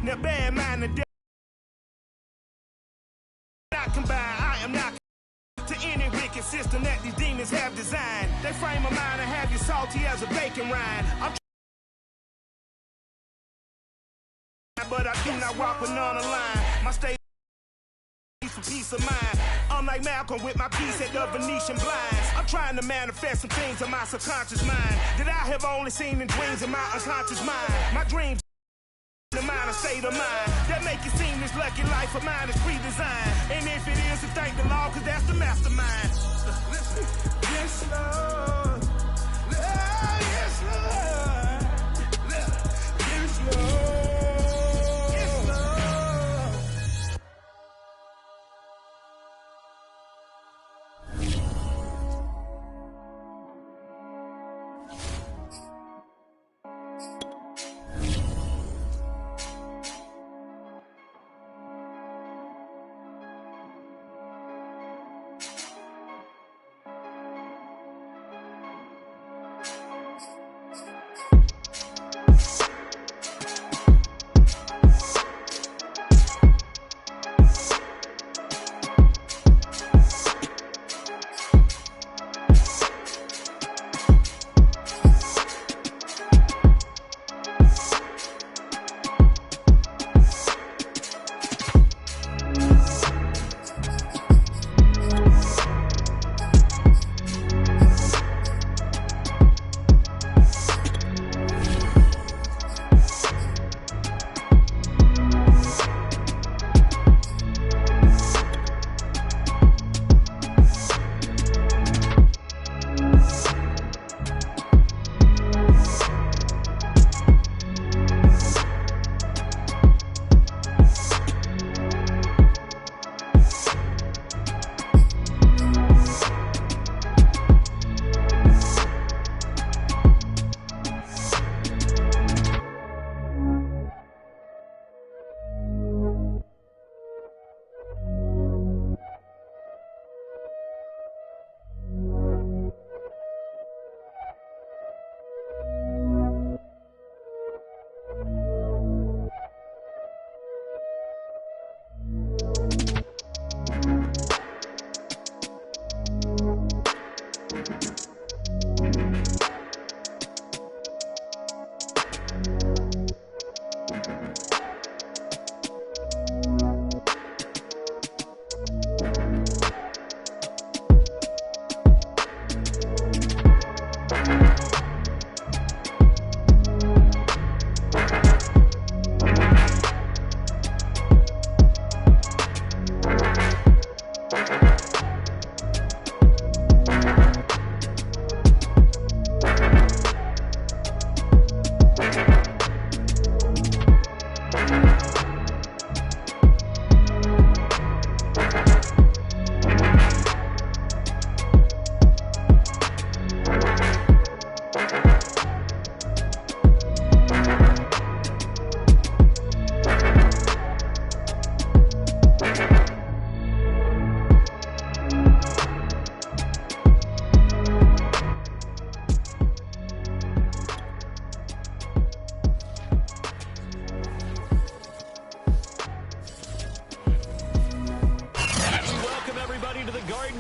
Now bear in mind the devil not combined. I am not to any wicked system that these demons have designed. They frame a mind and have you salty as a bacon rind. But I do not walk with none line. My state for peace of mind. I'm like Malcolm with my piece at the Venetian blinds. I'm trying to manifest some things in my subconscious mind that I have only seen in dreams in my unconscious mind. My dreams the mind, a state of mind that make it seem this lucky life of mine is pre-designed. And if it is, then thank the Lord, cause that's the mastermind. Yes, Lord. Yes, Lord. Yes, Lord.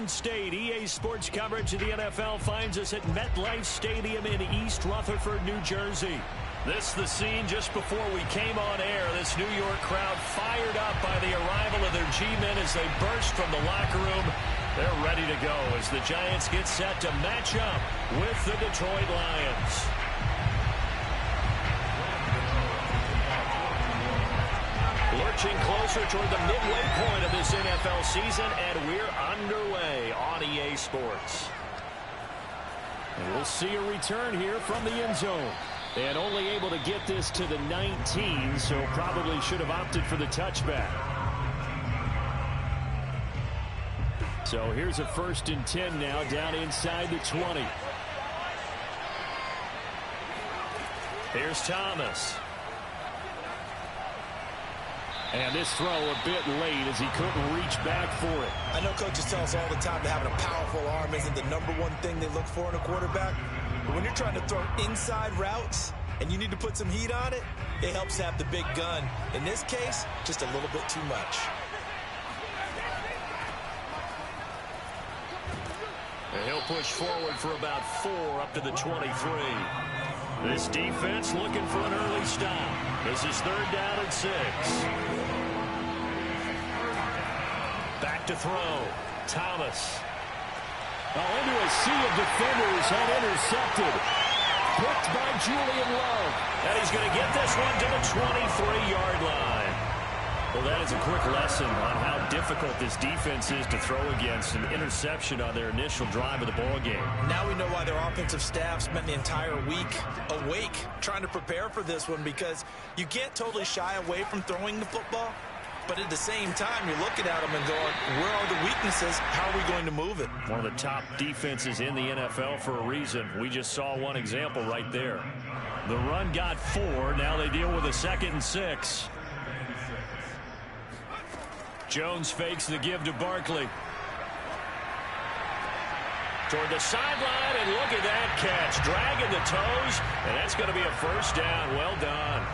State. EA Sports coverage of the NFL finds us at MetLife Stadium in East Rutherford, New Jersey. This the scene just before we came on air. This New York crowd fired up by the arrival of their G-men as they burst from the locker room. They're ready to go as the Giants get set to match up with the Detroit Lions. Lurching closer toward the midway point of this NFL season, and we're underway on EA Sports. And we'll see a return here from the end zone. And only able to get this to the 19, so probably should have opted for the touchback. So here's a 1st and 10 now, down inside the 20. Here's Thomas. And this throw a bit late as he couldn't reach back for it. I know coaches tell us all the time that having a powerful arm isn't the #1 thing they look for in a quarterback. But when you're trying to throw inside routes, and you need to put some heat on it, it helps have the big gun. In this case, just a little bit too much. And he'll push forward for about 4 up to the 23. This defense looking for an early stop. This is 3rd down and 6. Back to throw. Thomas. Into a sea of defenders and intercepted. Picked by Julian Love. And he's going to get this one to the 23-yard line. Well, that is a quick lesson on how difficult this defense is to throw against. An interception on their initial drive of the ball game. Now we know why their offensive staff spent the entire week awake trying to prepare for this one, because you can't totally shy away from throwing the football. But at the same time, you're looking at them and going, where are the weaknesses? How are we going to move it? One of the top defenses in the NFL for a reason. We just saw one example right there. The run got 4. Now they deal with a 2nd and 6. Jones fakes the give to Barkley. Toward the sideline, and look at that catch. Dragging the toes, and that's going to be a 1st down. Well done.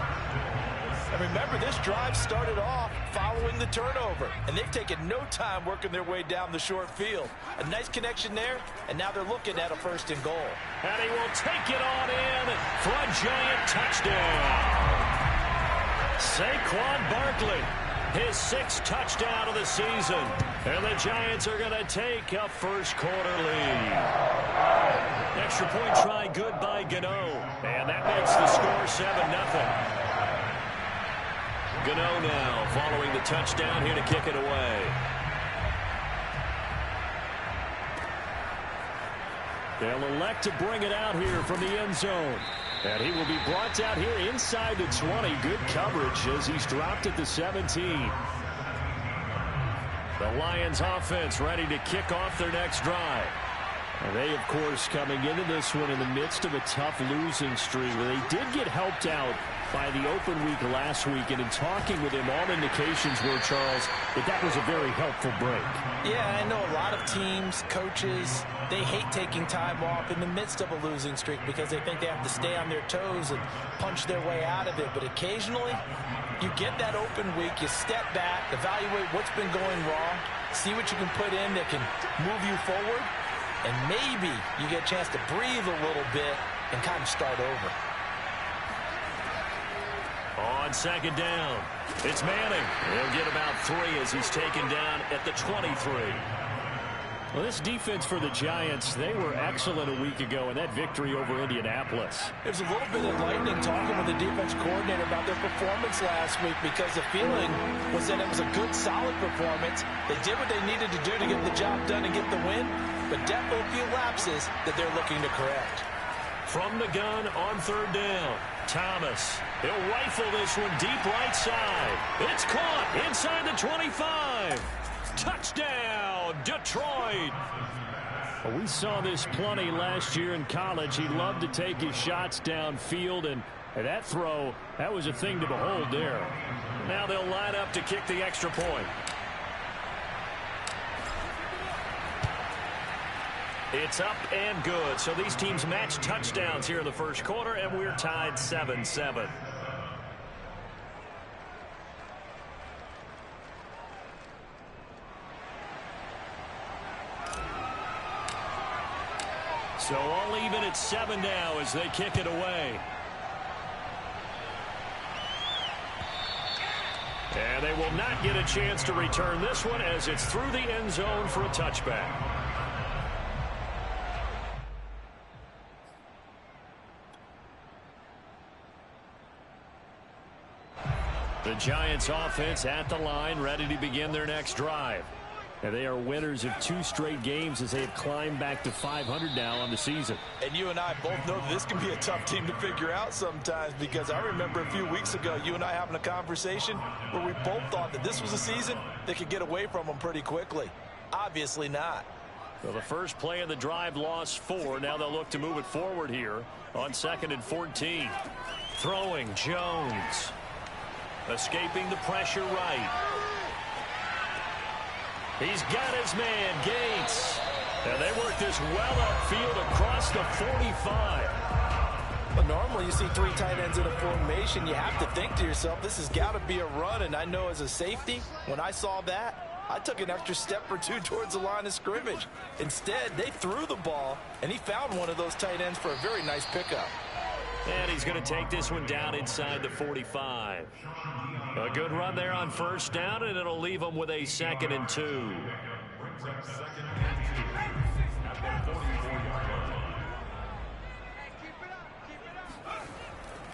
And remember, this drive started off following the turnover, and they've taken no time working their way down the short field. A nice connection there, and now they're looking at a 1st and goal. And he will take it on in for a giant touchdown. Saquon Barkley, his 6th touchdown of the season. And the Giants are going to take a first-quarter lead. Extra point try good by Gano. And that makes the score 7-0. Gano now following the touchdown here to kick it away. They'll elect to bring it out here from the end zone. And he will be brought out here inside the 20. Good coverage as he's dropped at the 17. The Lions offense ready to kick off their next drive. And they, of course, coming into this one in the midst of a tough losing streak. They did get helped out by the open week last week, and in talking with him, all indications were, Charles, that was a very helpful break. Yeah, I know a lot of teams, coaches, they hate taking time off in the midst of a losing streak because they think they have to stay on their toes and punch their way out of it. But occasionally, you get that open week, you step back, evaluate what's been going wrong, see what you can put in that can move you forward, and maybe you get a chance to breathe a little bit and kind of start over. On 2nd down, it's Manning. He'll get about 3 as he's taken down at the 23. Well, this defense for the Giants, they were excellent a week ago in that victory over Indianapolis. There's a little bit enlightening talking with the defense coordinator about their performance last week, because the feeling was that it was a good, solid performance. They did what they needed to do to get the job done and get the win, but definitely a few lapses that they're looking to correct. From the gun on 3rd down, Thomas. He'll rifle this one deep right side. It's caught inside the 25. Touchdown, Detroit. Well, we saw this plenty last year in college. He loved to take his shots downfield, and that throw, that was a thing to behold there. Now they'll line up to kick the extra point. It's up and good. So these teams match touchdowns here in the first quarter, and we're tied 7-7. So all even at 7 now as they kick it away. And they will not get a chance to return this one as it's through the end zone for a touchback. The Giants offense at the line, ready to begin their next drive. And they are winners of 2 straight games as they have climbed back to 500 now on the season. And you and I both know that this can be a tough team to figure out sometimes, because I remember a few weeks ago you and I having a conversation where we both thought that this was a season that could get away from them pretty quickly. Obviously not. So the first play of the drive lost 4. Now they'll look to move it forward here on 2nd and 14. Throwing Jones. Escaping the pressure right. He's got his man, Gates. And they work this well upfield across the 45. Well, normally you see 3 tight ends in a formation. You have to think to yourself, this has got to be a run. And I know as a safety, when I saw that, I took an extra step or 2 towards the line of scrimmage. Instead, they threw the ball, and he found one of those tight ends for a very nice pickup. And he's going to take this one down inside the 45. A good run there on first down, and it'll leave him with a 2nd and 2.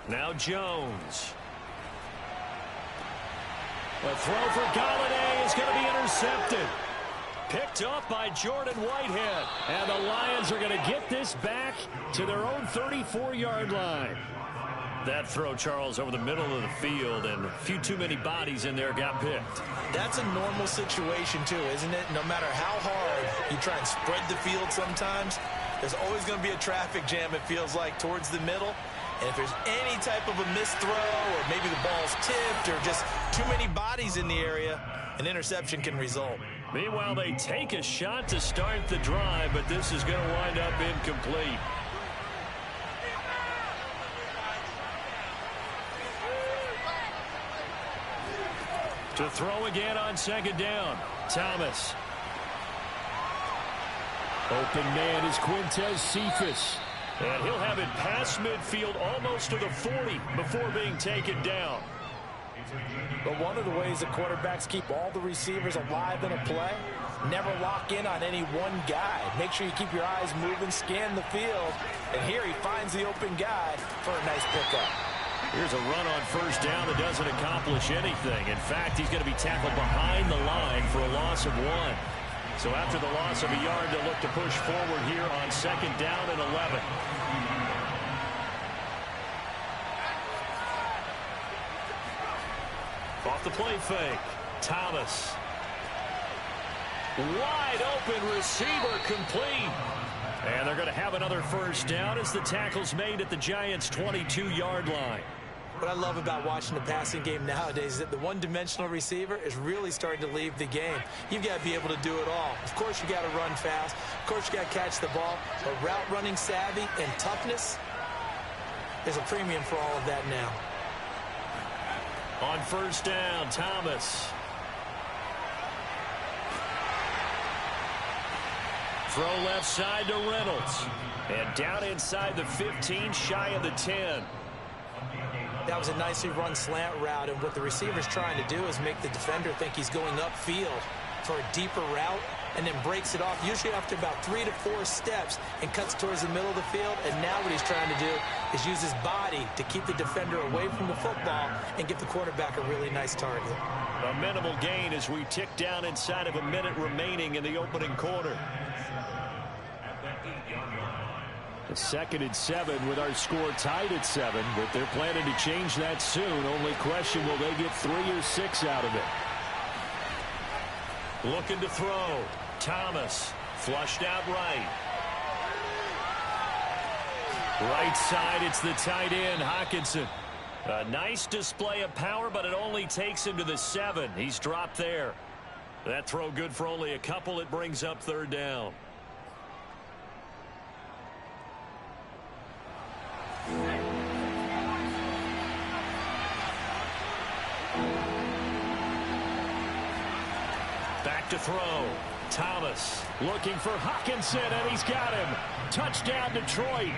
Now Jones. A throw for Galladay is going to be intercepted. Picked up by Jordan Whitehead. And the Lions are going to get this back to their own 34-yard line. That throw, Charles, over the middle of the field, and a few too many bodies in there got picked. That's a normal situation, too, isn't it? No matter how hard you try and spread the field sometimes, there's always going to be a traffic jam, it feels like, towards the middle. And if there's any type of a missed throw, or maybe the ball's tipped, or just too many bodies in the area, an interception can result. Meanwhile, they take a shot to start the drive, but this is going to wind up incomplete. To throw again on 2nd down, Thomas. Open man is Quintez Cephas. And he'll have it past midfield almost to the 40 before being taken down. But one of the ways that quarterbacks keep all the receivers alive in a play, never lock in on any one guy. Make sure you keep your eyes moving, scan the field. And here he finds the open guy for a nice pickup. Here's a run on first down that doesn't accomplish anything. In fact, he's going to be tackled behind the line for a loss of 1. So after the loss of a yard, they'll look to push forward here on 2nd down and 11. Off the play fake, Thomas. Wide open receiver, complete. And they're going to have another first down as the tackle's made at the Giants' 22-yard line. What I love about watching the passing game nowadays is that the one-dimensional receiver is really starting to leave the game. You've got to be able to do it all. Of course, you got to run fast. Of course, you got to catch the ball. But route running savvy and toughness, there's a premium for all of that now. On first down, Thomas. Throw left side to Reynolds. And down inside the 15, shy of the 10. That was a nicely run slant route, and what the receiver's trying to do is make the defender think he's going upfield for a deeper route, and then breaks it off, usually after about 3 to 4 steps, and cuts towards the middle of the field. And now what he's trying to do is use his body to keep the defender away from the football and give the quarterback a really nice target. A minimal gain as we tick down inside of a minute remaining in the opening quarter. A 2nd and 7 with our score tied at 7, but they're planning to change that soon. Only question, will they get 3 or 6 out of it? Looking to throw. Thomas flushed out right. Right side, it's the tight end, Hockenson. A nice display of power, but it only takes him to the 7. He's dropped there. That throw good for only a couple. It brings up 3rd down. Back to throw. Thomas looking for Hockenson, and he's got him. Touchdown, Detroit.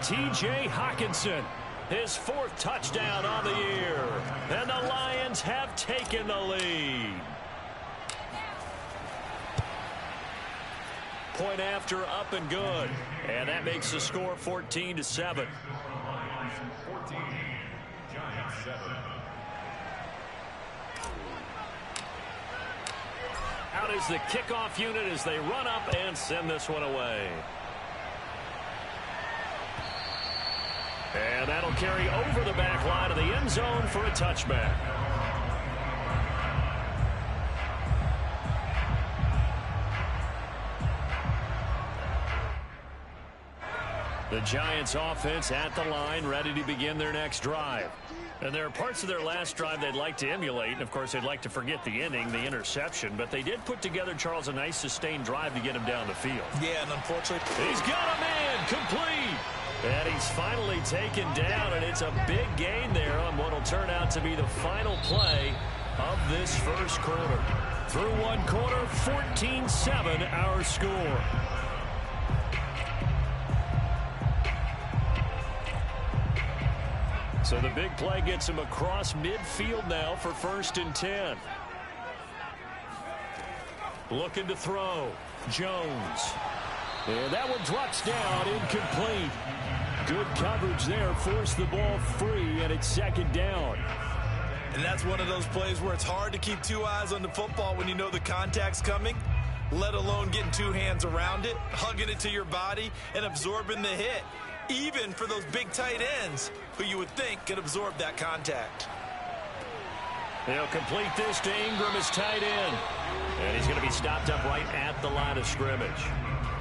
T.J. Hockenson, his 4th touchdown on the year. And the Lions have taken the lead. Point after, up and good. And that makes the score 14-7. 14, Giants 7. Out is the kickoff unit as they run up and send this one away. And that'll carry over the back line of the end zone for a touchback. The Giants offense at the line, ready to begin their next drive. And there are parts of their last drive they'd like to emulate. And, of course, they'd like to forget the inning, the interception. But they did put together, Charles, a nice sustained drive to get him down the field. Yeah, and unfortunately, he's got a man complete. And he's finally taken down, and it's a big gain there on what will turn out to be the final play of this first quarter. Through one quarter, 14-7 our score. So the big play gets him across midfield now for 1st and 10. Looking to throw. Jones. And that one drops down, incomplete. Good coverage there, forced the ball free, and it's 2nd down. And that's one of those plays where it's hard to keep 2 eyes on the football when you know the contact's coming, let alone getting 2 hands around it, hugging it to your body, and absorbing the hit, even for those big tight ends who you would think could absorb that contact. They'll complete this to Ingram as tight end. And he's going to be stopped up right at the line of scrimmage.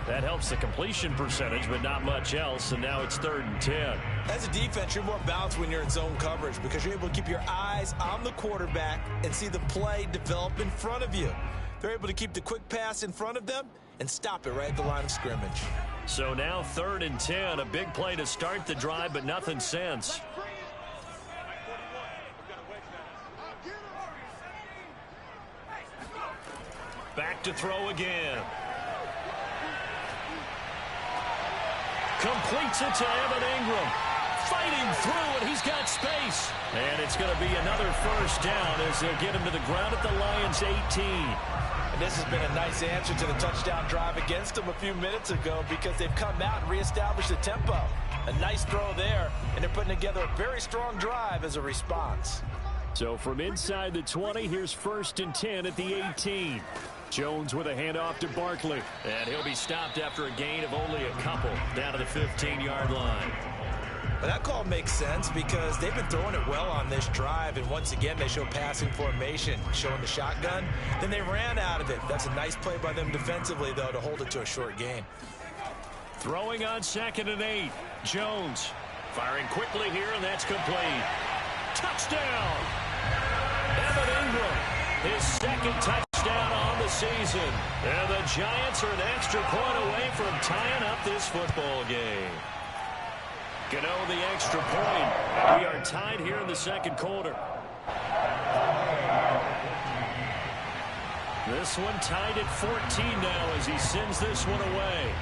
That helps the completion percentage, but not much else, and now it's 3rd and 10. As a defense, you're more balanced when you're in zone coverage because you're able to keep your eyes on the quarterback and see the play develop in front of you. They're able to keep the quick pass in front of them and stop it right at the line of scrimmage. So now 3rd and 10, a big play to start the drive, but nothing since. Back to throw again. Completes it to Evan Ingram. Fighting through, and he's got space. And it's going to be another 1st down as they'll get him to the ground at the Lions' 18. And this has been a nice answer to the touchdown drive against them a few minutes ago because they've come out and reestablished the tempo. A nice throw there, and they're putting together a very strong drive as a response. So from inside the 20, here's 1st and 10 at the 18. Jones with a handoff to Barkley. And he'll be stopped after a gain of only a couple down to the 15-yard line. Well, that call makes sense because they've been throwing it well on this drive, and once again they show passing formation, showing the shotgun. Then they ran out of it. That's a nice play by them defensively, though, to hold it to a short gain. Throwing on 2nd and 8. Jones firing quickly here, and that's complete. Touchdown! Evan Ingram, his 2nd touchdown on the season. And the Giants are an extra point away from tying up this football game. Gano the extra point. We are tied here in the 2nd quarter. This one tied at 14 now as he sends this one away.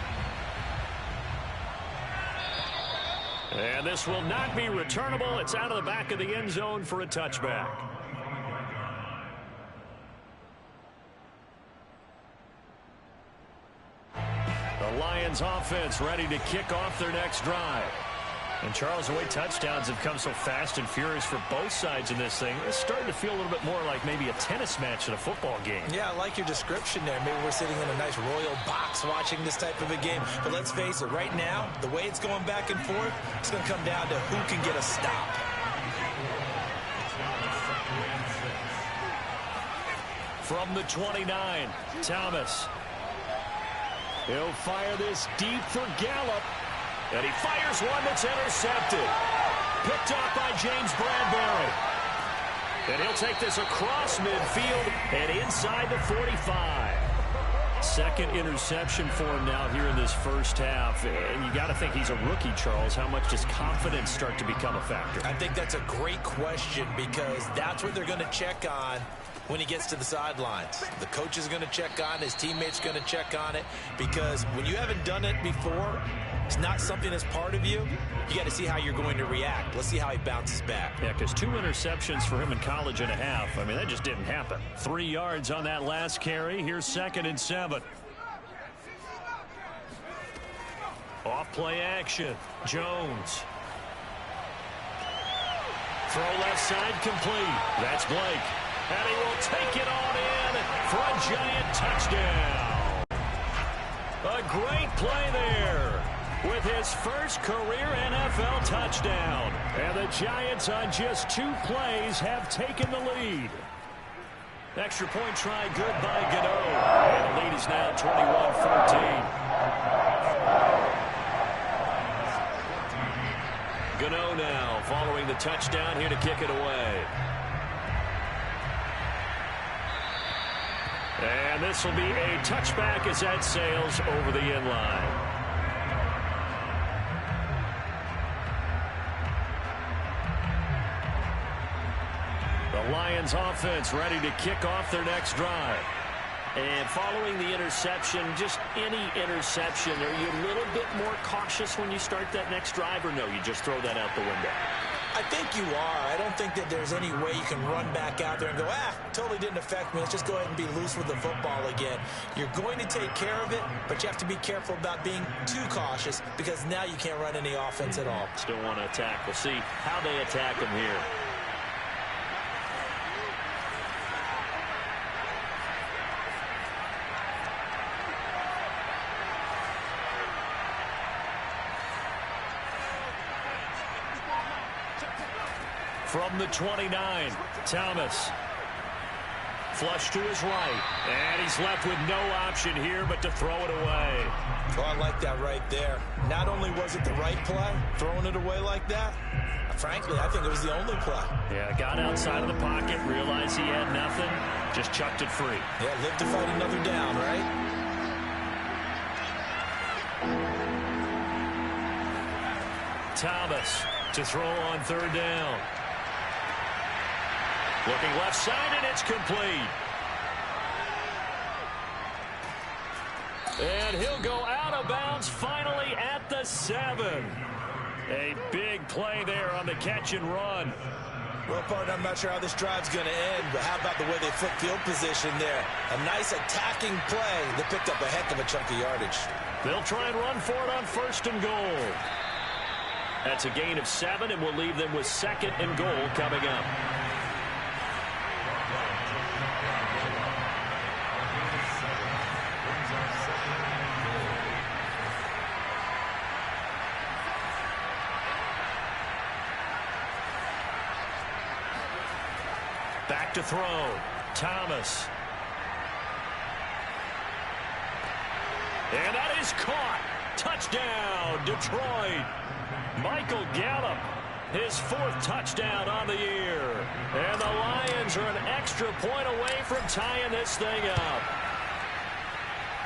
And this will not be returnable. It's out of the back of the end zone for a touchback. The Lions offense ready to kick off their next drive. And Charles, the way touchdowns have come so fast and furious for both sides in this thing, it's starting to feel a little bit more like maybe a tennis match in a football game. Yeah, I like your description there. Maybe we're sitting in a nice royal box watching this type of a game. But let's face it, right now, the way it's going back and forth, it's going to come down to who can get a stop. From the 29, Thomas. He'll fire this deep for Gallup. And he fires one that's intercepted. Picked up by James Bradbury. And he'll take this across midfield and inside the 45. 2nd interception for him now here in this first half. And you got to think he's a rookie, Charles. How much does confidence start to become a factor? I think that's a great question because that's what they're going to check on when he gets to the sidelines. The coach is going to check on it. His teammates going to check on it because when you haven't done it before, it's not something that's part of you. You got to see how you're going to react. Let's see how he bounces back. Yeah, because 2 interceptions for him in college and a half. I mean, that just didn't happen. 3 yards on that last carry. Here's 2nd and 7. Off play action. Jones. Throw left side complete. That's Blake. And he will take it on in for a giant touchdown. A great play there with his first career NFL touchdown. And the Giants on just 2 plays have taken the lead. Extra point try good by Gano. And the lead is now 21-14. Gano now following the touchdown here to kick it away. And this will be a touchback as that sails over the end line. The Lions offense ready to kick off their next drive. And following the interception, just any interception, are you a little bit more cautious when you start that next drive, or no, you just throw that out the window? I think you are. I don't think that there's any way you can run back out there and go, totally didn't affect me. Let's just go ahead and be loose with the football again. You're going to take care of it, but you have to be careful about being too cautious because now you can't run any offense at all. Still want to attack. We'll see how they attack them here. From the 29, Thomas. Flush to his right. And he's left with no option here but to throw it away. Oh, I like that right there. Not only was it the right play, throwing it away like that, frankly, I think it was the only play. Yeah, got outside of the pocket, realized he had nothing, just chucked it free. Yeah, live to fight another down, right? Thomas to throw on third down. Looking left side, and it's complete. And he'll go out of bounds finally at the 7. A big play there on the catch and run. Well, partner, I'm not sure how this drive's going to end, but how about the way they flip field position there? A nice attacking play that picked up a heck of a chunk of yardage. They'll try and run for it on 1st and goal. That's a gain of 7, and we'll leave them with 2nd and goal coming up. Back to throw. Thomas. And that is caught. Touchdown, Detroit. Michael Gallup, his 4th touchdown on the year. And the Lions are an extra point away from tying this thing up.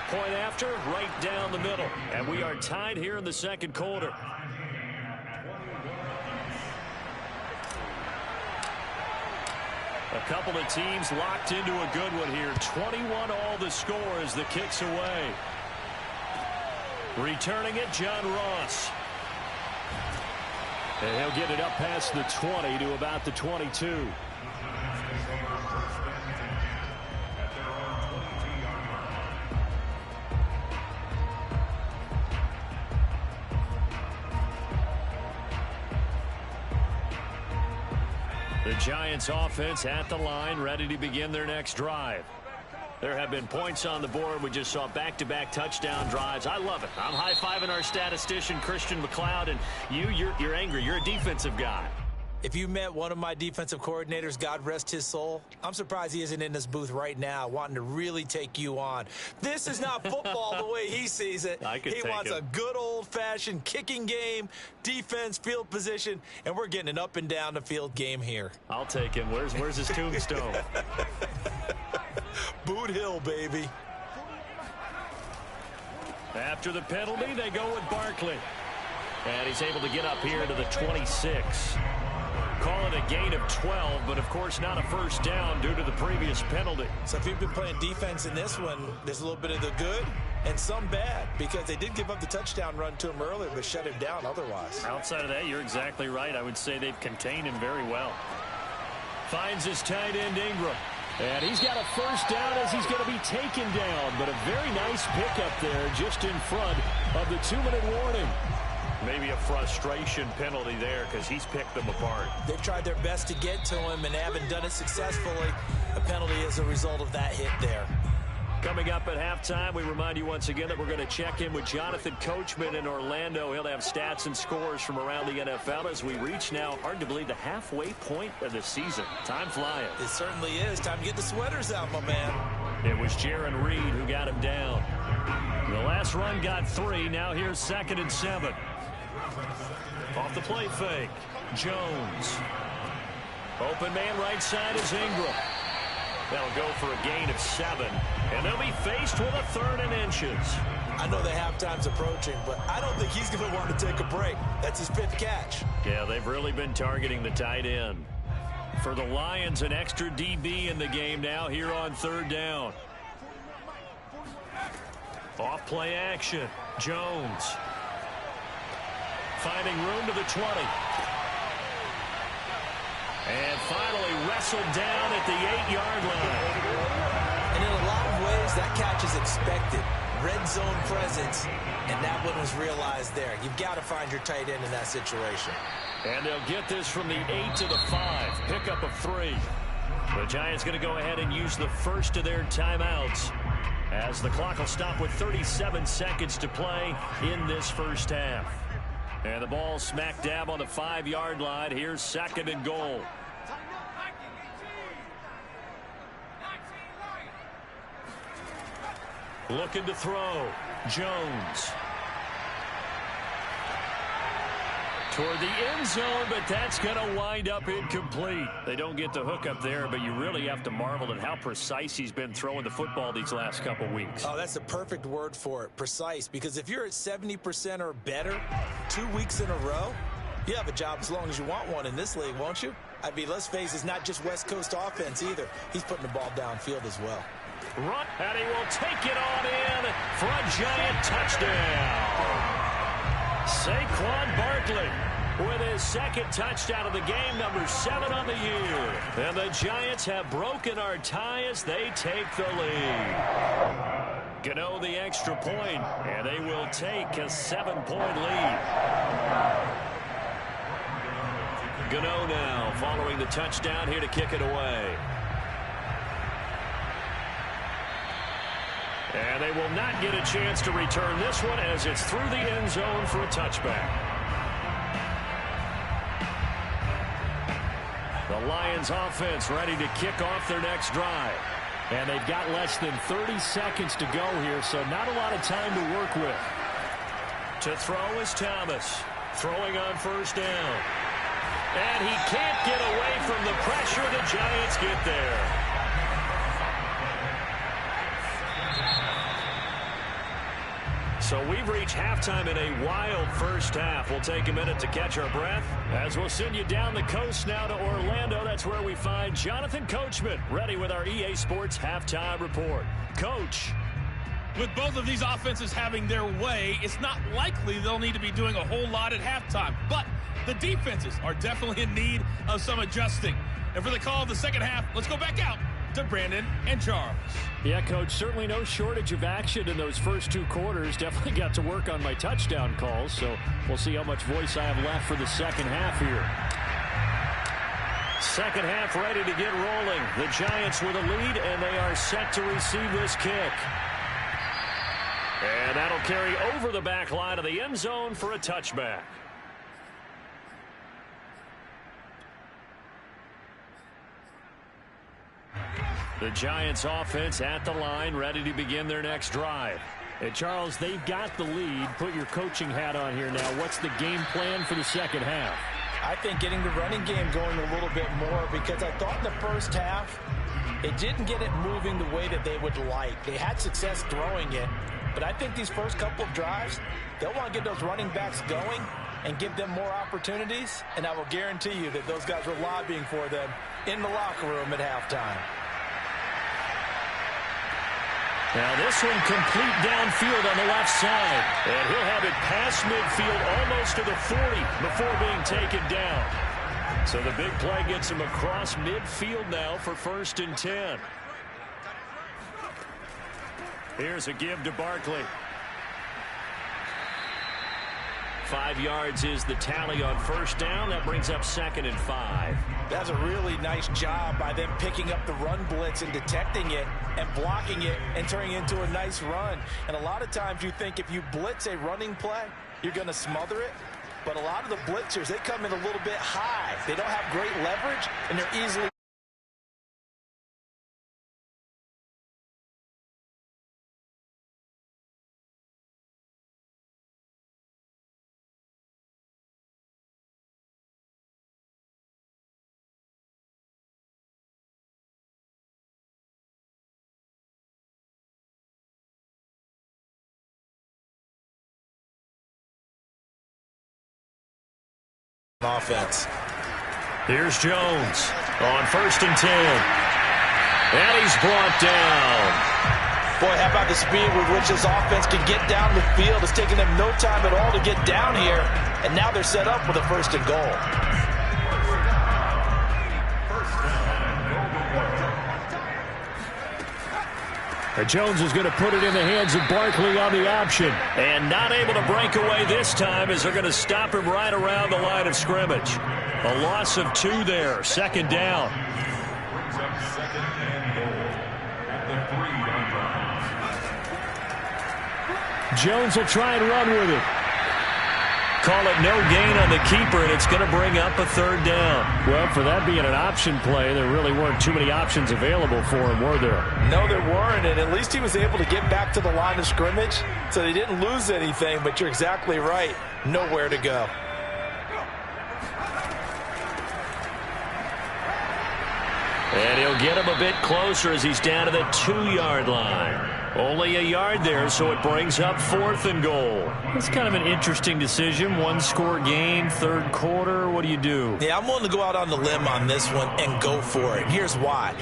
Point after, right down the middle. And we are tied here in the 2nd quarter. A couple of teams locked into a good one here. 21 all the score as the kick's away. Returning it, John Ross. And he'll get it up past the 20 to about the 22. The Giants offense at the line, ready to begin their next drive. There have been points on the board. We just saw back-to-back touchdown drives. I love it. I'm high-fiving our statistician, Christian McLeod, and you're angry. You're a defensive guy. If you met one of my defensive coordinators, God rest his soul, I'm surprised he isn't in this booth right now wanting to really take you on. This is not football the way he sees it. He wants a good old-fashioned kicking game, defense, field position, and we're getting an up and down the field game here. I'll take him. Where's his tombstone? Boot Hill, baby. After the penalty, they go with Barkley. And he's able to get up here to the 26. Call it a gain of 12, but of course not a first down due to the previous penalty. So if you've been playing defense in this one, there's a little bit of the good and some bad, because they did give up the touchdown run to him earlier, but shut him down otherwise. Outside of that, you're exactly right. I would say they've contained him very well. Finds his tight end, Ingram. And he's got a first down as he's going to be taken down, but a very nice pickup there just in front of the 2-minute warning. Maybe a frustration penalty there because he's picked them apart. They've tried their best to get to him and haven't done it successfully. A penalty as a result of that hit there. Coming up at halftime, we remind you once again that we're going to check in with Jonathan Coachman in Orlando. He'll have stats and scores from around the NFL as we reach now, hard to believe, the halfway point of the season. Time flying. It certainly is. Time to get the sweaters out, my man. It was Jaron Reed who got him down. The last run got 3. Now here's 2nd and 7. Off the play fake. Jones. Open man right side is Ingram. That'll go for a gain of 7. And they'll be faced with a 3rd and inches. I know the halftime's approaching, but I don't think he's going to want to take a break. That's his 5th catch. Yeah, they've really been targeting the tight end. For the Lions, an extra DB in the game now here on 3rd down. Off play action. Jones. Finding room to the 20. And finally wrestled down at the 8-yard line. And in a lot of ways, that catch is expected. Red zone presence, and that one was realized there. You've got to find your tight end in that situation. And they'll get this from the 8 to the 5. Pickup of 3. The Giants going to go ahead and use the first of their timeouts, as the clock will stop with 37 seconds to play in this first half. And the ball smack dab on the 5-yard line. Here's 2nd and goal. Looking to throw. Jones. Toward the end zone, but that's going to wind up incomplete. They don't get the hook up there, but you really have to marvel at how precise he's been throwing the football these last couple weeks. Oh, that's the perfect word for it, precise, because if you're at 70% or better 2 weeks in a row, you have a job as long as you want one in this league, won't you? I mean, let's face it, it's not just West Coast offense either. He's putting the ball downfield as well. Run, and he will take it on in for a Giant touchdown. Saquon Barkley with his 2nd touchdown of the game, number 7 on the year. And the Giants have broken our tie as they take the lead. Gano the extra point, and they will take a 7-point lead. Gano now following the touchdown here to kick it away. And they will not get a chance to return this one as it's through the end zone for a touchback. The Lions offense ready to kick off their next drive. And they've got less than 30 seconds to go here, so not a lot of time to work with. To throw is Thomas. Throwing on 1st down. And he can't get away from the pressure. The Giants get there. So we've reached halftime in a wild first half. We'll take a minute to catch our breath as we'll send you down the coast now to Orlando. That's where we find Jonathan Coachman ready with our EA Sports halftime report. Coach. With both of these offenses having their way, it's not likely they'll need to be doing a whole lot at halftime. But the defenses are definitely in need of some adjusting. And for the call of the second half, let's go back out to Brandon and Charles. Yeah, Coach, certainly no shortage of action in those first 2 quarters. Definitely got to work on my touchdown calls, so we'll see how much voice I have left for the second half here. Second half ready to get rolling. The Giants with a lead, and they are set to receive this kick. And that'll carry over the back line of the end zone for a touchback. The Giants offense at the line, ready to begin their next drive. And Charles, they've got the lead. Put your coaching hat on here now. What's the game plan for the second half? I think getting the running game going a little bit more, because I thought in the first half it didn't get it moving the way that they would like. They had success throwing it, but I think these first couple of drives, they'll want to get those running backs going and give them more opportunities, and I will guarantee you that those guys were lobbying for them in the locker room at halftime. Now this one complete downfield on the left side. And he'll have it past midfield almost to the 40 before being taken down. So the big play gets him across midfield now for 1st and 10. Here's a give to Barkley. 5 yards is the tally on 1st down. That brings up 2nd and 5. That's a really nice job by them picking up the run blitz and detecting it and blocking it and turning it into a nice run. And a lot of times you think if you blitz a running play, you're going to smother it. But a lot of the blitzers, they come in a little bit high. They don't have great leverage, and they're easily offense. Here's Jones. On 1st and 10. And he's brought down. Boy, how about the speed with which this offense can get down the field? It's taking them no time at all to get down here. And now they're set up with a 1st and goal. Jones is going to put it in the hands of Barkley on the option. And not able to break away this time as they're going to stop him right around the line of scrimmage. A loss of 2 there. 2nd down. Jones will try and run with it. Call it no gain on the keeper, and it's going to bring up a 3rd down. Well, for that being an option play, there really weren't too many options available for him, were there? No, there weren't, and at least he was able to get back to the line of scrimmage, so they didn't lose anything, but you're exactly right. Nowhere to go. And he'll get him a bit closer as he's down to the 2-yard line. Only a yard there, so it brings up 4th and goal. It's kind of an interesting decision. 1-score game, 3rd quarter. What do you do? Yeah, I'm willing to go out on the limb on this one and go for it. And here's why.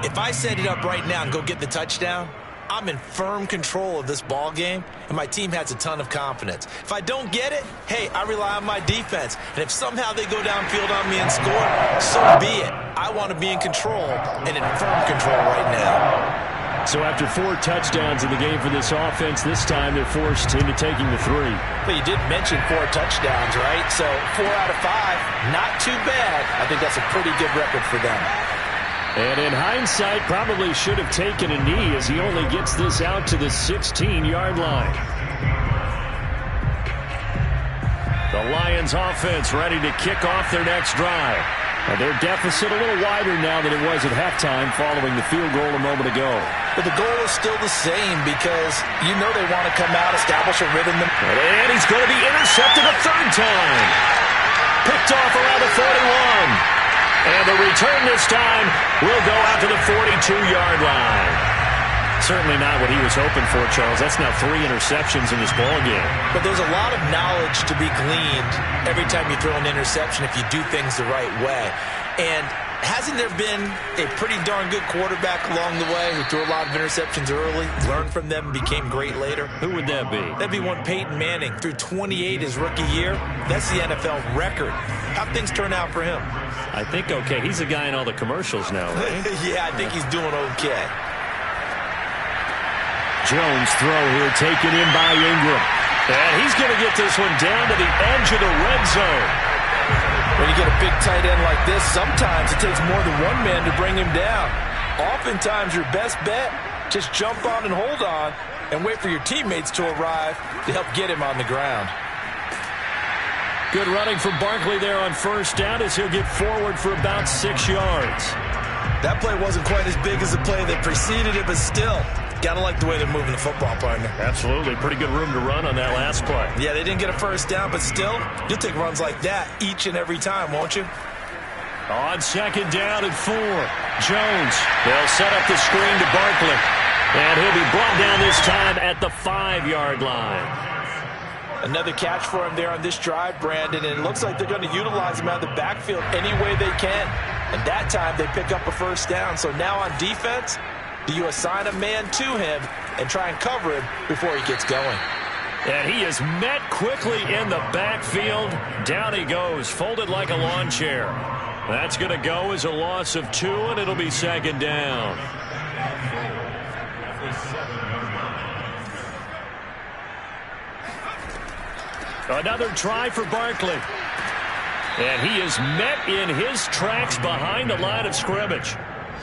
If I set it up right now and go get the touchdown, I'm in firm control of this ball game, and my team has a ton of confidence. If I don't get it, hey, I rely on my defense. And if somehow they go downfield on me and score, so be it. I want to be in control and in firm control right now. So after 4 touchdowns in the game for this offense, this time they're forced into taking the 3. But you did mention 4 touchdowns, right? So 4 out of 5, not too bad. I think that's a pretty good record for them. And in hindsight, probably should have taken a knee as he only gets this out to the 16-yard line. The Lions offense ready to kick off their next drive. And their deficit a little wider now than it was at halftime following the field goal a moment ago. But the goal is still the same because you know they want to come out, establish a rhythm. And he's going to be intercepted a 3rd time. Picked off around the 41. And the return this time will go out to the 42-yard line. Certainly not what he was hoping for, Charles. That's now 3 interceptions in this ball game. But there's a lot of knowledge to be gleaned every time you throw an interception if you do things the right way. And hasn't there been a pretty darn good quarterback along the way who threw a lot of interceptions early, learned from them, and became great later? Who would that be? That'd be one Peyton Manning. Threw 28 his rookie year. That's the NFL record. How'd things turn out for him? I think okay. He's a guy in all the commercials now, right? Yeah, I think he's doing okay. Jones throw here taken in by Ingram. And he's going to get this one down to the edge of the red zone. When you get a big tight end like this, sometimes it takes more than one man to bring him down. Oftentimes your best bet, just jump on and hold on and wait for your teammates to arrive to help get him on the ground. Good running from Barkley there on 1st down as he'll get forward for about 6 yards. That play wasn't quite as big as the play that preceded it, but still, gotta like the way they're moving the football, partner. Absolutely. Pretty good room to run on that last play. Yeah, they didn't get a 1st down, but still, you'll take runs like that each and every time, won't you? On 2nd down and 4. Jones. They'll set up the screen to Barkley. And he'll be brought down this time at the 5-yard line. Another catch for him there on this drive, Brandon, and it looks like they're going to utilize him out of the backfield any way they can. And that time they pick up a 1st down. So now on defense, do you assign a man to him and try and cover him before he gets going? And he is met quickly in the backfield. Down he goes, folded like a lawn chair. That's going to go as a loss of 2, and it'll be 2nd down. Another try for Barkley. And he is met in his tracks behind the line of scrimmage.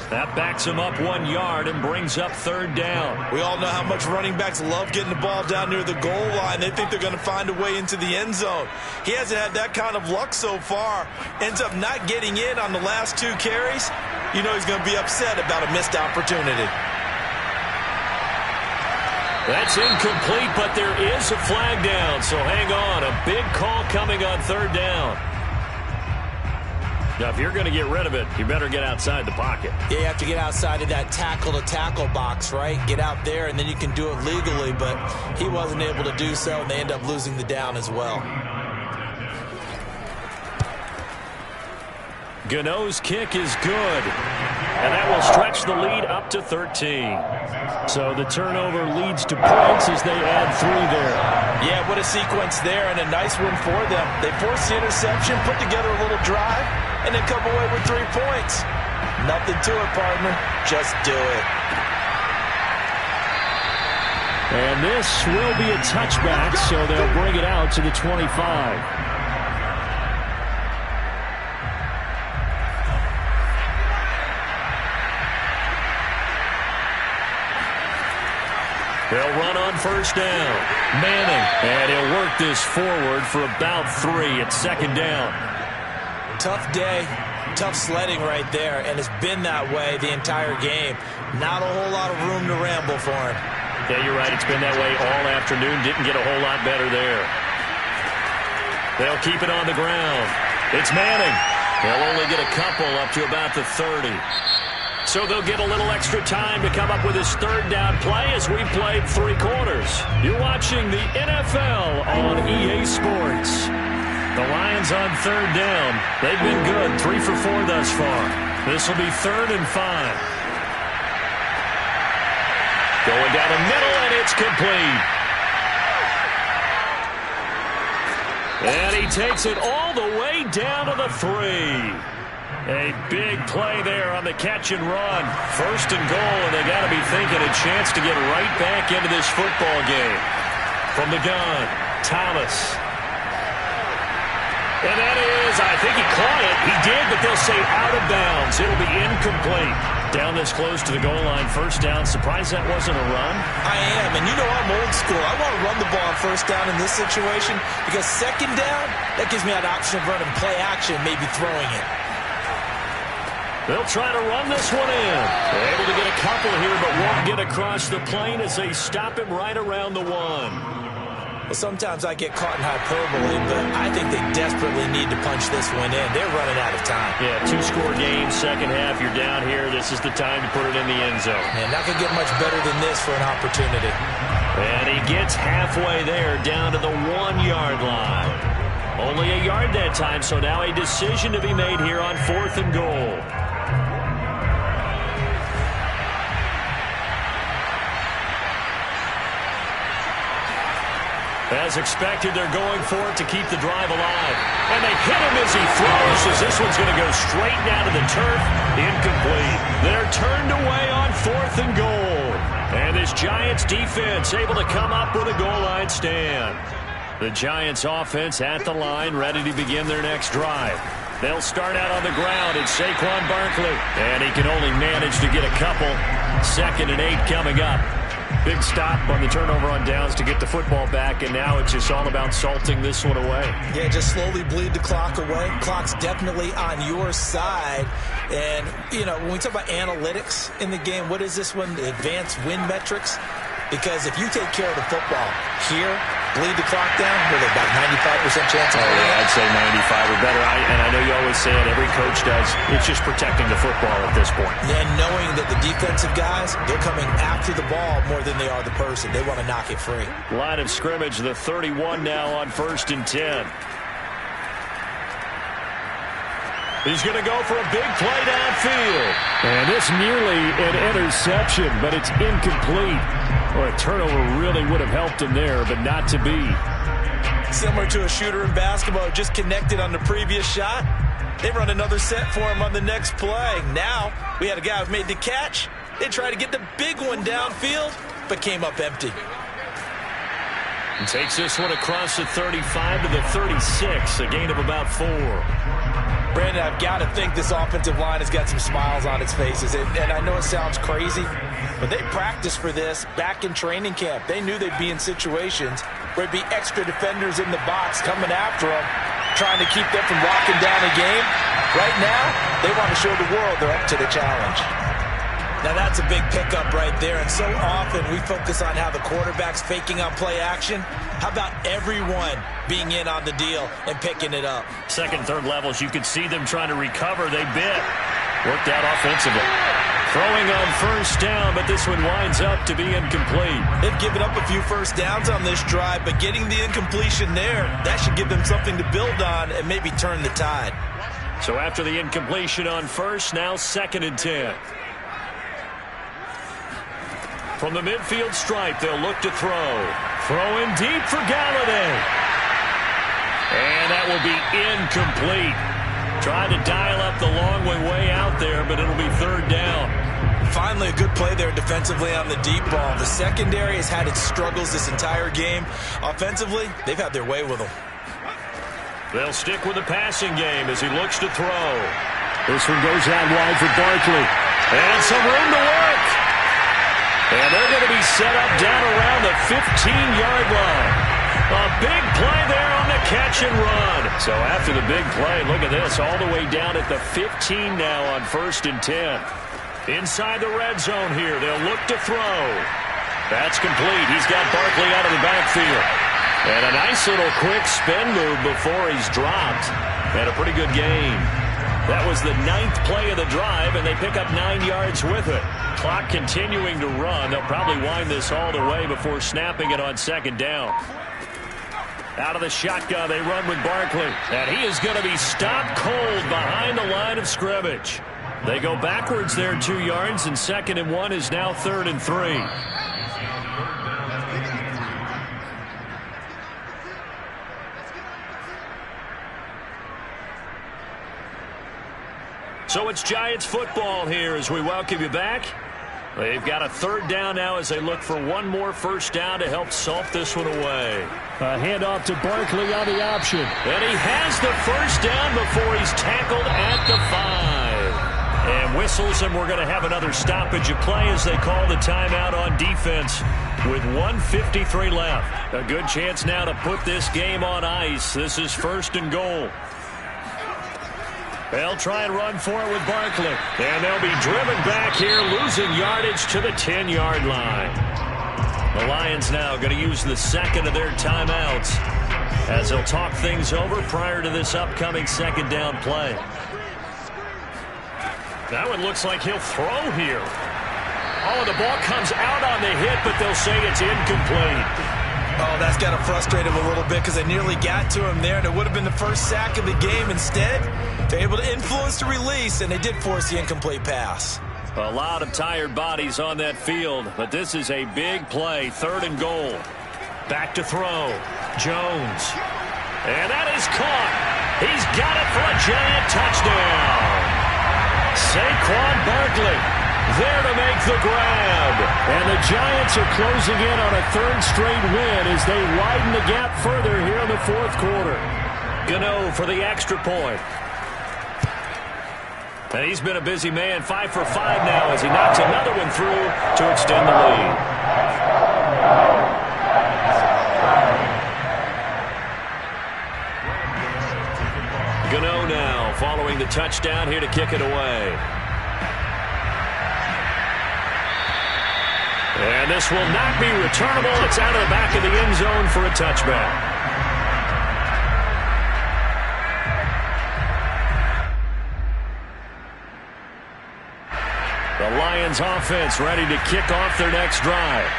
That backs him up 1 yard and brings up 3rd down. We all know how much running backs love getting the ball down near the goal line. They think they're going to find a way into the end zone. He hasn't had that kind of luck so far. Ends up not getting in on the last 2 carries. You know he's going to be upset about a missed opportunity. That's incomplete, but there is a flag down, so hang on. A big call coming on 3rd down. Now, if you're going to get rid of it, you better get outside the pocket. Yeah, you have to get outside of that tackle-to-tackle box, right? Get out there, and then you can do it legally, but he wasn't able to do so, and they end up losing the down as well. Gano's kick is good. And that will stretch the lead up to 13. So the turnover leads to points as they add 3 there. Yeah, what a sequence there, and a nice one for them. They forced the interception, put together a little drive, and then come away with 3 points. Nothing to it, partner. Just do it. And this will be a touchback, so they'll bring it out to the 25. They'll run on first down. Manning, and he'll work this forward for about 3 at second down. Tough day, tough sledding right there, and it's been that way the entire game. Not a whole lot of room to ramble for him. Yeah, you're right. It's been that way all afternoon. Didn't get a whole lot better there. They'll keep it on the ground. It's Manning. They'll only get a couple up to about the 30. So they'll get a little extra time to come up with his third down play as we played 3 quarters. You're watching the NFL on EA Sports. The Lions on third down. They've been good, 3 for 4 thus far. This will be 3rd and 5. Going down the middle, and it's complete. And he takes it all the way down to the 3. A big play there on the catch and run. 1st and goal, and they got to be thinking a chance to get right back into this football game. From the gun, Thomas. And that is, I think he caught it. He did, but they'll say out of bounds. It'll be incomplete. Down this close to the goal line, 1st down. Surprised that wasn't a run? I am, and you know I'm old school. I want to run the ball on 1st down in this situation because 2nd down, that gives me an option of running play action, maybe throwing it. They'll try to run this one in. They're able to get a couple here, but won't get across the plane as they stop him right around the 1. Well, sometimes I get caught in hyperbole, but I think they desperately need to punch this one in. They're running out of time. Yeah, 2-score game, second half. You're down here. This is the time to put it in the end zone. Man, not going to get much better than this for an opportunity. And he gets halfway there, down to the 1-yard line. Only a yard that time, so now a decision to be made here on 4th and goal. As expected, they're going for it to keep the drive alive. And they hit him as he throws, as this one's going to go straight down to the turf. Incomplete. They're turned away on 4th and goal. And this Giants defense able to come up with a goal line stand. The Giants offense at the line, ready to begin their next drive. They'll start out on the ground. It's Saquon Barkley. And he can only manage to get a couple. 2nd and 8 coming up. Big stop on the turnover on downs to get the football back, and now it's just all about salting this one away. Yeah, just slowly bleed the clock away. Clock's definitely on your side. And, you know, when we talk about analytics in the game, what is this one? The advanced win metrics? Because if you take care of the football here, bleed the clock down, with about 95% chance of winning. I'd say 95 or better. And I know you always say it, every coach does. It's just protecting the football at this point. And knowing that the defensive guys, they're coming after the ball more than they are the person. They want to knock it free. Line of scrimmage, the 31 now on 1st and 10. He's going to go for a big play downfield. And it's nearly an interception, but it's incomplete. Well, a turnover really would have helped him there, but not to be. Similar to a shooter in basketball, just connected on the previous shot. They run another set for him on the next play. Now, we had a guy who made the catch. They tried to get the big one downfield, but came up empty. And takes this one across the 35 to the 36, a gain of about 4. Brandon, I've got to think this offensive line has got some smiles on its faces. And I know it sounds crazy, but they practiced for this back in training camp. They knew they'd be in situations where there'd be extra defenders in the box coming after them, trying to keep them from locking down a game. Right now, they want to show the world they're up to the challenge. Now, that's a big pickup right there, and so often we focus on how the quarterback's faking on play action. How about everyone being in on the deal and picking it up? Second, third levels, you could see them trying to recover. They bit. Worked out offensively. Throwing on first down, but this one winds up to be incomplete. They've given up a few first downs on this drive, but getting the incompletion there, that should give them something to build on and maybe turn the tide. So after the incompletion on first, now 2nd and 10. From the midfield stripe, they'll look to throw. Throwing deep for Galladay. And that will be incomplete. Trying to dial up the long way out there, but it'll be 3rd down. Finally, a good play there defensively on the deep ball. The secondary has had its struggles this entire game. Offensively, they've had their way with them. They'll stick with the passing game as he looks to throw. This one goes out wide for Barkley. And some room to work. And they're going to be set up down around the 15-yard line. A big play there on the catch and run. So after the big play, look at this, all the way down at the 15 now on 1st and 10. Inside the red zone here, they'll look to throw. That's complete. He's got Barkley out of the backfield. And a nice little quick spin move before he's dropped. And a pretty good gain. That was the 9th play of the drive, and they pick up 9 yards with it. Clock continuing to run. They'll probably wind this all the way before snapping it on 2nd down. Out of the shotgun, they run with Barkley. And he is going to be stopped cold behind the line of scrimmage. They go backwards there 2 yards, and 2nd and 1 is now 3rd and 3. So it's Giants football here as we welcome you back. They've got a 3rd down now as they look for one more 1st down to help salt this one away. A handoff to Barkley on the option. And he has the 1st down before he's tackled at the 5. And whistles, and we're going to have another stoppage of play as they call the timeout on defense with 1:53 left. A good chance now to put this game on ice. This is 1st and goal. They'll try and run for it with Barkley. And they'll be driven back here, losing yardage to the 10-yard line. The Lions now going to use the 2nd of their timeouts as they'll talk things over prior to this upcoming 2nd down play. That one looks like he'll throw here. Oh, the ball comes out on the hit, but they'll say it's incomplete. Oh, that's got to frustrate him a little bit because they nearly got to him there, and it would have been the first sack of the game. Instead, they're able to influence the release, and they did force the incomplete pass. A lot of tired bodies on that field, but this is a big play. 3rd and goal. Back to throw. Jones. And that is caught. He's got it for a Giant touchdown. Saquon Barkley there to make the grab. And the Giants are closing in on a 3rd straight win as they widen the gap further here in the 4th quarter. Gano for the extra point. And he's been a busy man, 5 for 5 now as he knocks another one through to extend the lead. Gano now following the touchdown here to kick it away. And this will not be returnable. It's out of the back of the end zone for a touchback. The Lions offense ready to kick off their next drive.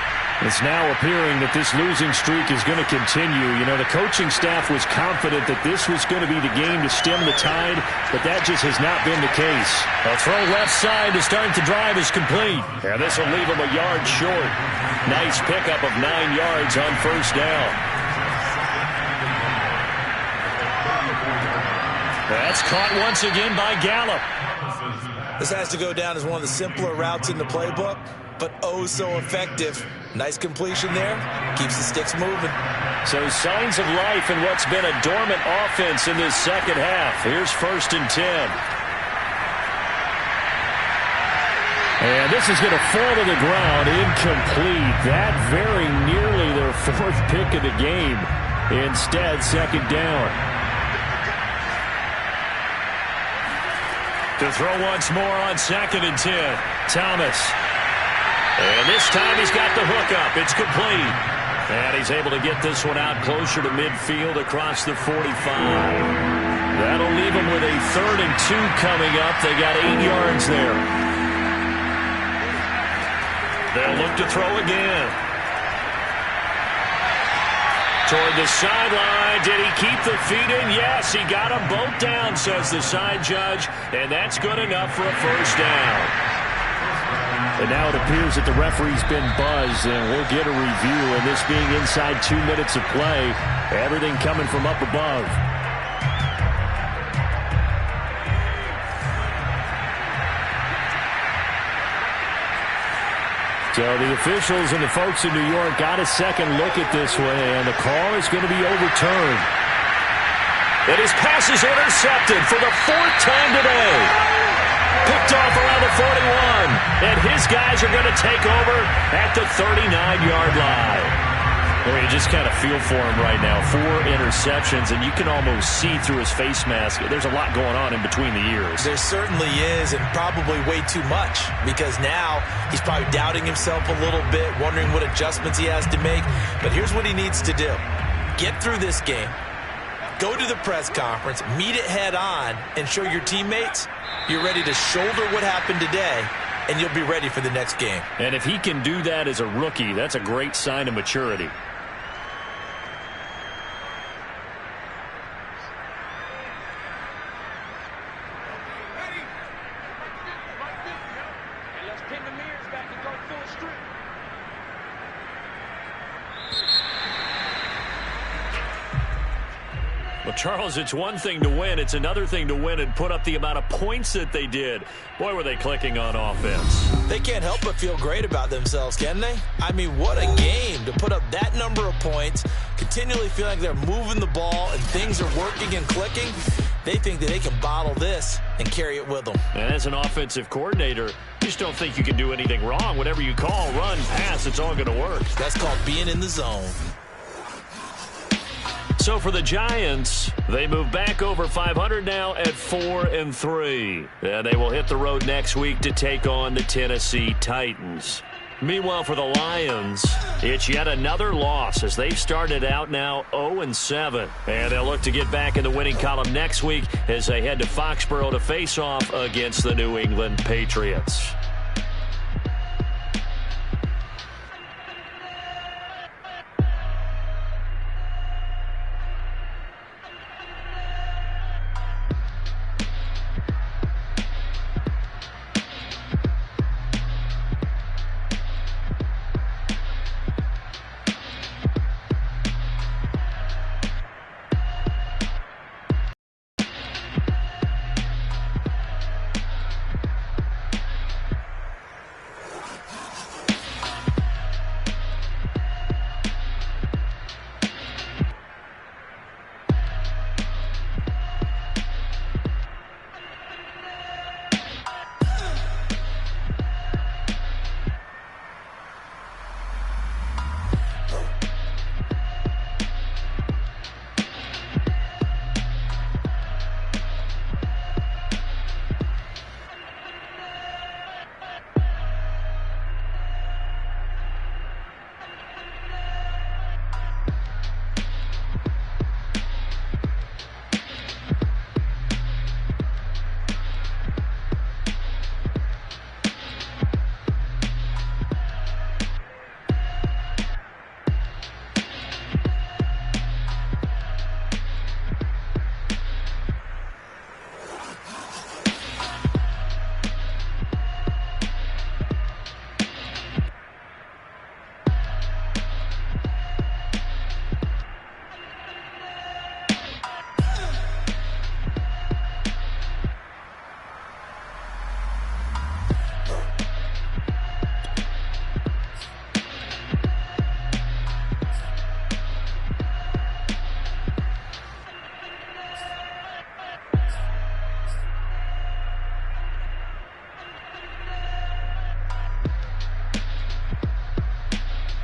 It's now appearing that this losing streak is going to continue. You know, the coaching staff was confident that this was going to be the game to stem the tide, but that just has not been the case. A throw left side to start the drive is complete. And this will leave them a yard short. Nice pickup of 9 yards on 1st down. That's caught once again by Gallup. This has to go down as one of the simpler routes in the playbook, but oh so effective. Nice completion there. Keeps the sticks moving. So signs of life in what's been a dormant offense in this 2nd half. Here's 1st and 10. And this is going to fall to the ground. Incomplete. That very nearly their 4th pick of the game. Instead, 2nd down. To throw once more on 2nd and 10. Thomas. And this time he's got the hook up. It's complete. And he's able to get this one out closer to midfield across the 45. That'll leave them with a 3rd and 2 coming up. They got 8 yards there. They'll look to throw again. Toward the sideline. Did he keep the feet in? Yes, he got them both down, says the side judge. And that's good enough for a first down. And now it appears that the referee's been buzzed, and we'll get a review. And this being inside 2 minutes of play, everything coming from up above. So the officials and the folks in New York got a second look at this one, and the call is going to be overturned. And his pass is intercepted for the 4th time today. Picked off around the 41. And his guys are going to take over at the 39-yard line. Well, you just kind of feel for him right now. 4 interceptions, and you can almost see through his face mask. There's a lot going on in between the ears. There certainly is, and probably way too much, because now he's probably doubting himself a little bit, wondering what adjustments he has to make. But here's what he needs to do. Get through this game. Go to the press conference, meet it head on, and show your teammates you're ready to shoulder what happened today, and you'll be ready for the next game. And if he can do that as a rookie, that's a great sign of maturity. Well, Charles, it's one thing to win. It's another thing to win and put up the amount of points that they did. Boy, were they clicking on offense. They can't help but feel great about themselves, can they? I mean, what a game to put up that number of points, continually feel like they're moving the ball and things are working and clicking. They think that they can bottle this and carry it with them. And as an offensive coordinator, you just don't think you can do anything wrong. Whatever you call, run, pass, it's all going to work. That's called being in the zone. So for the Giants, they move back over 500 now at 4-3. And they will hit the road next week to take on the Tennessee Titans. Meanwhile, for the Lions, it's yet another loss as they've started out now 0-7. And they'll look to get back in the winning column next week as they head to Foxborough to face off against the New England Patriots.